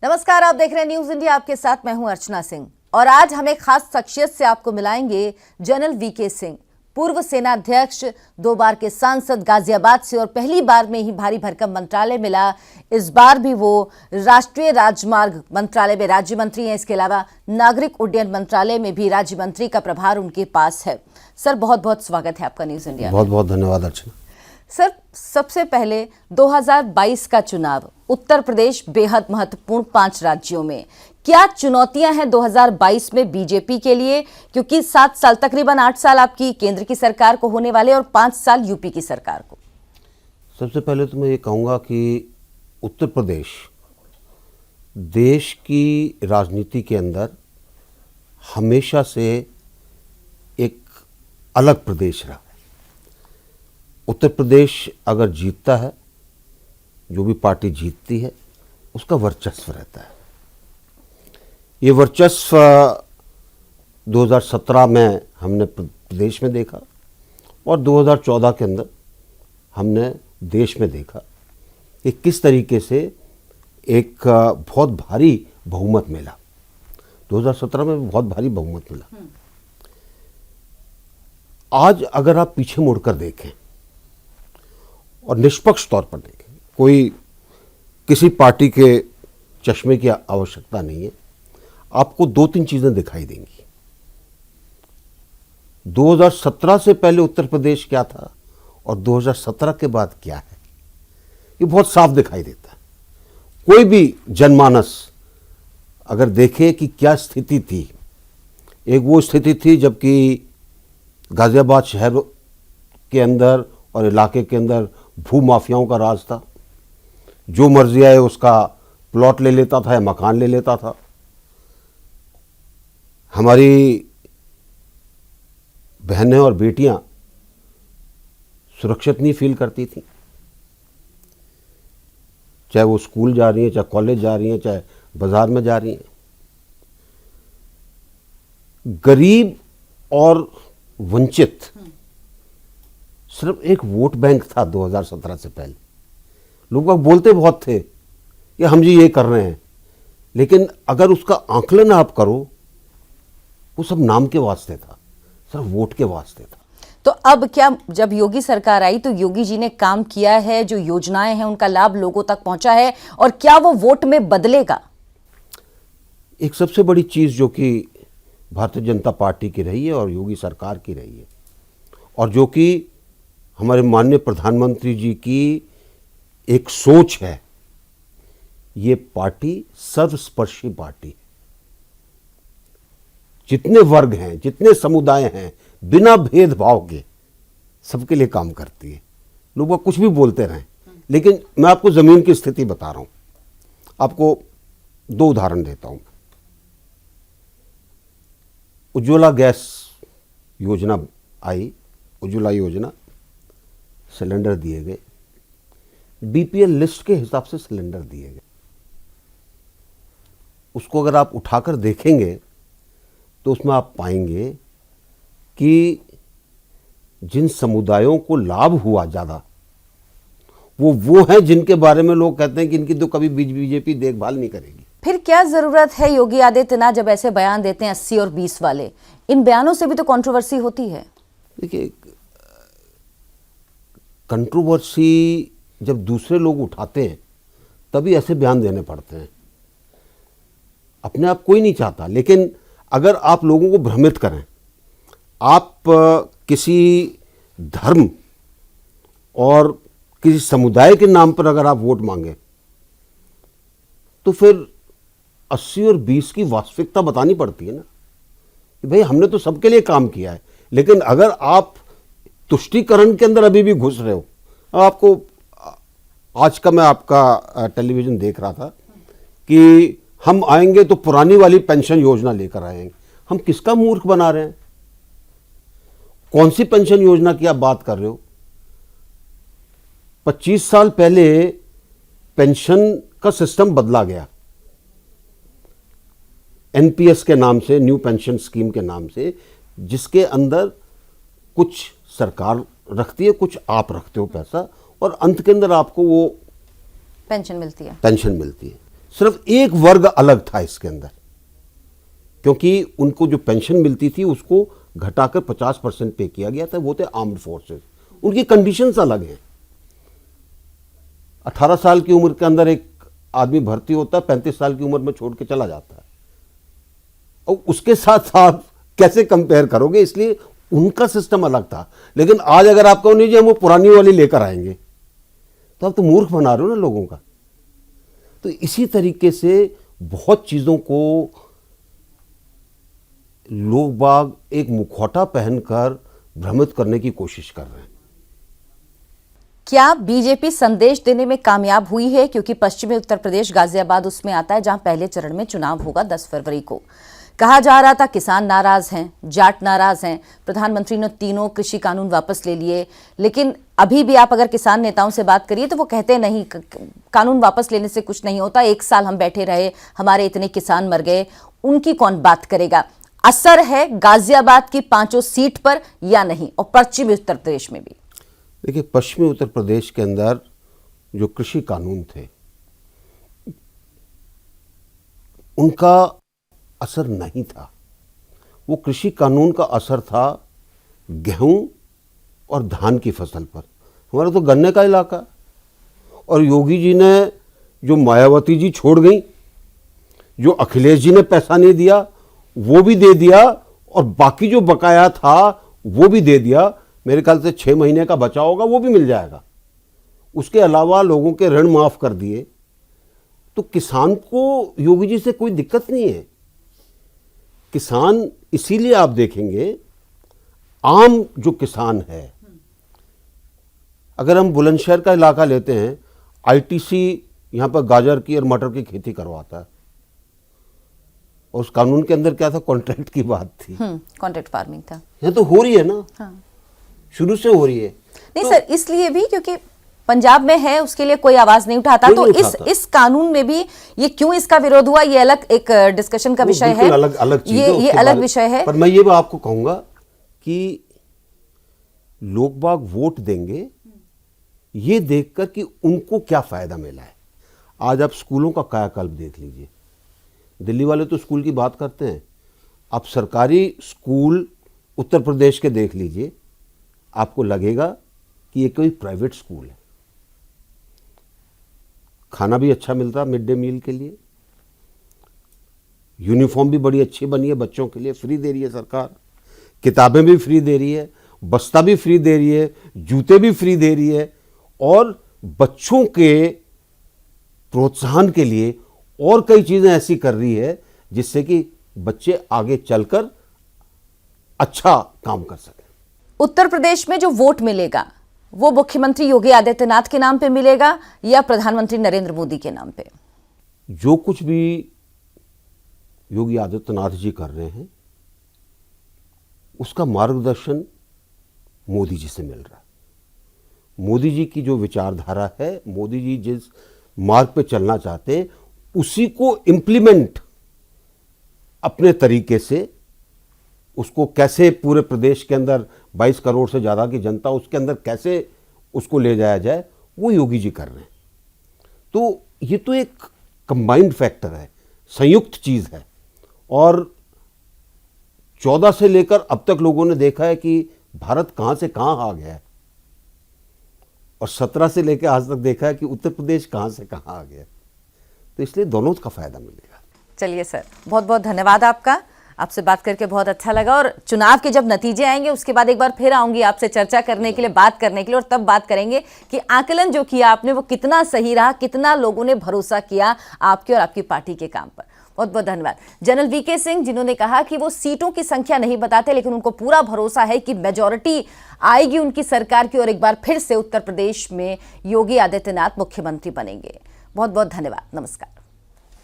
नमस्कार, आप देख रहे हैं न्यूज इंडिया। आपके साथ मैं हूं अर्चना सिंह और आज हम एक खास शख्सियत से आपको मिलाएंगे। जनरल वीके सिंह, पूर्व सेना अध्यक्ष, 2 बार के सांसद, गाजियाबाद से, और पहली बार में ही भारी भरकम मंत्रालय मिला। इस बार भी वो राष्ट्रीय राजमार्ग मंत्रालय में राज्य मंत्री हैं। इसके अलावा नागरिक उड्डयन मंत्रालय में भी राज्य मंत्री का प्रभार उनके पास है। सर, बहुत बहुत स्वागत है आपका न्यूज इंडिया। बहुत बहुत धन्यवाद अर्चना। सर, सबसे पहले 2022 का चुनाव, उत्तर प्रदेश बेहद महत्वपूर्ण 5 राज्यों में क्या चुनौतियां हैं 2022 में बीजेपी के लिए? क्योंकि 7 साल, तकरीबन 8 साल आपकी केंद्र की सरकार को होने वाले और 5 साल यूपी की सरकार को। सबसे पहले तो मैं ये कहूँगा कि उत्तर प्रदेश देश की राजनीति के अंदर हमेशा से एक अलग प्रदेश रहा। उत्तर प्रदेश अगर जीतता है, जो भी पार्टी जीतती है, उसका वर्चस्व रहता है। ये वर्चस्व 2017 में हमने प्रदेश में देखा और 2014 के अंदर हमने देश में देखा कि किस तरीके से एक बहुत भारी बहुमत मिला। 2017 में बहुत भारी बहुमत मिला। आज अगर आप पीछे मुड़कर देखें और निष्पक्ष तौर पर देखें, कोई किसी पार्टी के चश्मे की आवश्यकता नहीं है, आपको 2-3 चीजें दिखाई देंगी। 2017 से पहले उत्तर प्रदेश क्या था और 2017 के बाद क्या है, ये बहुत साफ दिखाई देता है। कोई भी जनमानस अगर देखे कि क्या स्थिति थी, एक वो स्थिति थी जबकि गाजियाबाद शहर के अंदर और इलाके के अंदर भू माफियाओं का राज था। जो मर्जी आए उसका प्लॉट ले लेता था या मकान ले लेता था। हमारी बहनें और बेटियां सुरक्षित नहीं फील करती थी, चाहे वो स्कूल जा रही हैं, चाहे कॉलेज जा रही हैं, चाहे बाजार में जा रही हैं। गरीब और वंचित सिर्फ एक वोट बैंक था 2017 से पहले। लोग बोलते बहुत थे कि हम जी ये कर रहे हैं, लेकिन अगर उसका आंकलन आप करो, वो सब नाम के वास्ते था, सिर्फ वोट के वास्ते था। तो अब क्या, जब योगी सरकार आई तो योगी जी ने काम किया है, जो योजनाएं हैं उनका लाभ लोगों तक पहुंचा है, और क्या वो वोट में बदलेगा? एक सबसे बड़ी चीज जो कि भारतीय जनता पार्टी की रही है और योगी सरकार की रही है, और जो कि हमारे माननीय प्रधानमंत्री जी की एक सोच है, ये पार्टी सर्वस्पर्शी पार्टी है। जितने वर्ग हैं, जितने समुदाय हैं, बिना भेदभाव के सबके लिए काम करती है। लोग कुछ भी बोलते रहें, लेकिन मैं आपको जमीन की स्थिति बता रहा हूं। आपको 2 उदाहरण देता हूं। उज्ज्वला गैस योजना आई, उज्ज्वला योजना, सिलेंडर दिए गए, बीपीएल लिस्ट के हिसाब से सिलेंडर दिए गए। उसको अगर आप उठाकर देखेंगे तो उसमें आप पाएंगे कि जिन समुदायों को लाभ हुआ ज़्यादा, वो हैं जिनके बारे में लोग कहते हैं कि इनकी तो कभी बीजेपी देखभाल नहीं करेगी। फिर क्या जरूरत है योगी आदित्यनाथ जब ऐसे बयान देते हैं 80 और 20 वाले? इन बयानों से भी तो कंट्रोवर्सी होती है। देखिए, कंट्रोवर्सी जब दूसरे लोग उठाते हैं तभी ऐसे बयान देने पड़ते हैं। अपने आप कोई नहीं चाहता, लेकिन अगर आप लोगों को भ्रमित करें, आप किसी धर्म और किसी समुदाय के नाम पर अगर आप वोट मांगे, तो फिर 80 और 20 की वास्तविकता बतानी पड़ती है ना कि भाई हमने तो सबके लिए काम किया है। लेकिन अगर आप तुष्टीकरण के अंदर अभी भी घुस रहे हो, आपको आज का मैं आपका टेलीविजन देख रहा था कि हम आएंगे तो पुरानी वाली पेंशन योजना लेकर आएंगे। हम किसका मूर्ख बना रहे हैं? कौन सी पेंशन योजना की आप बात कर रहे हो? 25 साल पहले पेंशन का सिस्टम बदला गया, एनपीएस के नाम से, न्यू पेंशन स्कीम के नाम से, जिसके अंदर कुछ सरकार रखती है, कुछ आप रखते हो पैसा, और अंत के अंदर आपको वो पेंशन मिलती है। सिर्फ एक वर्ग अलग था इसके अंदर, क्योंकि उनको जो पेंशन मिलती थी उसको घटाकर 50% पे किया गया था। वो थे आर्म्ड फोर्सेस, उनकी कंडीशंस अलग हैं। 18 साल की उम्र के अंदर एक आदमी भर्ती होता है, 35 साल की उम्र में छोड़ के चला जाता है, और उसके साथ साथ कैसे कंपेयर करोगे, इसलिए उनका सिस्टम अलग था। लेकिन आज अगर आप कहो नहीं जी हम वो पुरानी वाली लेकर आएंगे, तो आप तो मूर्ख बना रहे हो ना लोगों का। तो इसी तरीके से बहुत चीजों को लोग बाग एक मुखौटा पहनकर भ्रमित करने की कोशिश कर रहे हैं। क्या बीजेपी संदेश देने में कामयाब हुई है? क्योंकि पश्चिमी उत्तर प्रदेश गाजियाबाद उसमें आता है जहां पहले चरण में चुनाव होगा 10 फरवरी को। कहा जा रहा था किसान नाराज हैं, जाट नाराज हैं, प्रधानमंत्री ने तीनों कृषि कानून वापस ले लिए, लेकिन अभी भी आप अगर किसान नेताओं से बात करिए तो वो कहते नहीं कानून वापस लेने से कुछ नहीं होता, 1 साल हम बैठे रहे, हमारे इतने किसान मर गए, उनकी कौन बात करेगा? असर है गाजियाबाद की 5 सीट पर या नहीं, और पश्चिमी उत्तर प्रदेश में भी? देखिए, पश्चिमी उत्तर प्रदेश के अंदर जो कृषि कानून थे उनका असर नहीं था। वो कृषि कानून का असर था गेहूं और धान की फसल पर। हमारा तो गन्ने का इलाका, और योगी जी ने जो मायावती जी छोड़ गई, जो अखिलेश जी ने पैसा नहीं दिया वो भी दे दिया, और बाकी जो बकाया था वो भी दे दिया। मेरे ख्याल से 6 महीने का बचा होगा, वो भी मिल जाएगा। उसके अलावा लोगों के ऋण माफ कर दिए। तो किसान को योगी जी से कोई दिक्कत नहीं है। किसान, इसीलिए आप देखेंगे आम जो किसान है, अगर हम बुलंदशहर का इलाका लेते हैं, आईटीसी यहां पर गाजर की और मटर की खेती करवाता है, और उस कानून के अंदर क्या था, कॉन्ट्रैक्ट की बात थी, कॉन्ट्रैक्ट फार्मिंग था। यहां तो हो रही है ना, हाँ। शुरू से हो रही है। नहीं तो सर, इसलिए भी क्योंकि पंजाब में है, उसके लिए कोई आवाज नहीं उठाता, तो इस कानून में भी ये क्यों इसका विरोध हुआ, ये अलग एक डिस्कशन का विषय है, अलग चीज है, ये अलग विषय है। पर मैं ये आपको कहूंगा कि लोग बाग वोट देंगे ये देखकर कि उनको क्या फायदा मिला है। आज आप स्कूलों का कायाकल्प देख लीजिए। दिल्ली वाले तो स्कूल की बात करते हैं, आप सरकारी स्कूल उत्तर प्रदेश के देख लीजिए, आपको लगेगा कि ये कोई प्राइवेट स्कूल है। खाना भी अच्छा मिलता है मिड डे मील के लिए, यूनिफॉर्म भी बड़ी अच्छी बनी है बच्चों के लिए, फ्री दे रही है सरकार, किताबें भी फ्री दे रही है, बस्ता भी फ्री दे रही है, जूते भी फ्री दे रही है, और बच्चों के प्रोत्साहन के लिए और कई चीजें ऐसी कर रही है जिससे कि बच्चे आगे चलकर अच्छा काम कर सकें। उत्तर प्रदेश में जो वोट मिलेगा वो मुख्यमंत्री योगी आदित्यनाथ के नाम पे मिलेगा या प्रधानमंत्री नरेंद्र मोदी के नाम पे? जो कुछ भी योगी आदित्यनाथ जी कर रहे हैं उसका मार्गदर्शन मोदी जी से मिल रहा है। मोदी जी की जो विचारधारा है, मोदी जी जिस मार्ग पे चलना चाहते हैं उसी को इम्प्लीमेंट अपने तरीके से, उसको कैसे पूरे प्रदेश के अंदर 22 करोड़ से ज़्यादा की जनता, उसके अंदर कैसे उसको ले जाया जाए, वो योगी जी कर रहे हैं। तो ये तो एक कंबाइंड फैक्टर है, संयुक्त चीज़ है। और 14 से लेकर अब तक लोगों ने देखा है कि भारत कहाँ से कहाँ आ गया है, और 17 से लेकर आज तक देखा है कि उत्तर प्रदेश कहाँ से कहाँ आ गया है। तो इसलिए दोनों का फायदा मिलेगा। चलिए सर, बहुत बहुत धन्यवाद आपका, आपसे बात करके बहुत अच्छा लगा। और चुनाव के जब नतीजे आएंगे उसके बाद एक बार फिर आऊंगी आपसे चर्चा करने के लिए, बात करने के लिए, और तब बात करेंगे कि आकलन जो किया आपने वो कितना सही रहा, कितना लोगों ने भरोसा किया आपके और आपकी पार्टी के काम पर। बहुत बहुत धन्यवाद। जनरल वीके सिंह, जिन्होंने कहा कि वो सीटों की संख्या नहीं बताते लेकिन उनको पूरा भरोसा है कि मेजॉरिटी आएगी उनकी सरकार की, और एक बार फिर से उत्तर प्रदेश में योगी आदित्यनाथ मुख्यमंत्री बनेंगे। बहुत बहुत धन्यवाद। नमस्कार।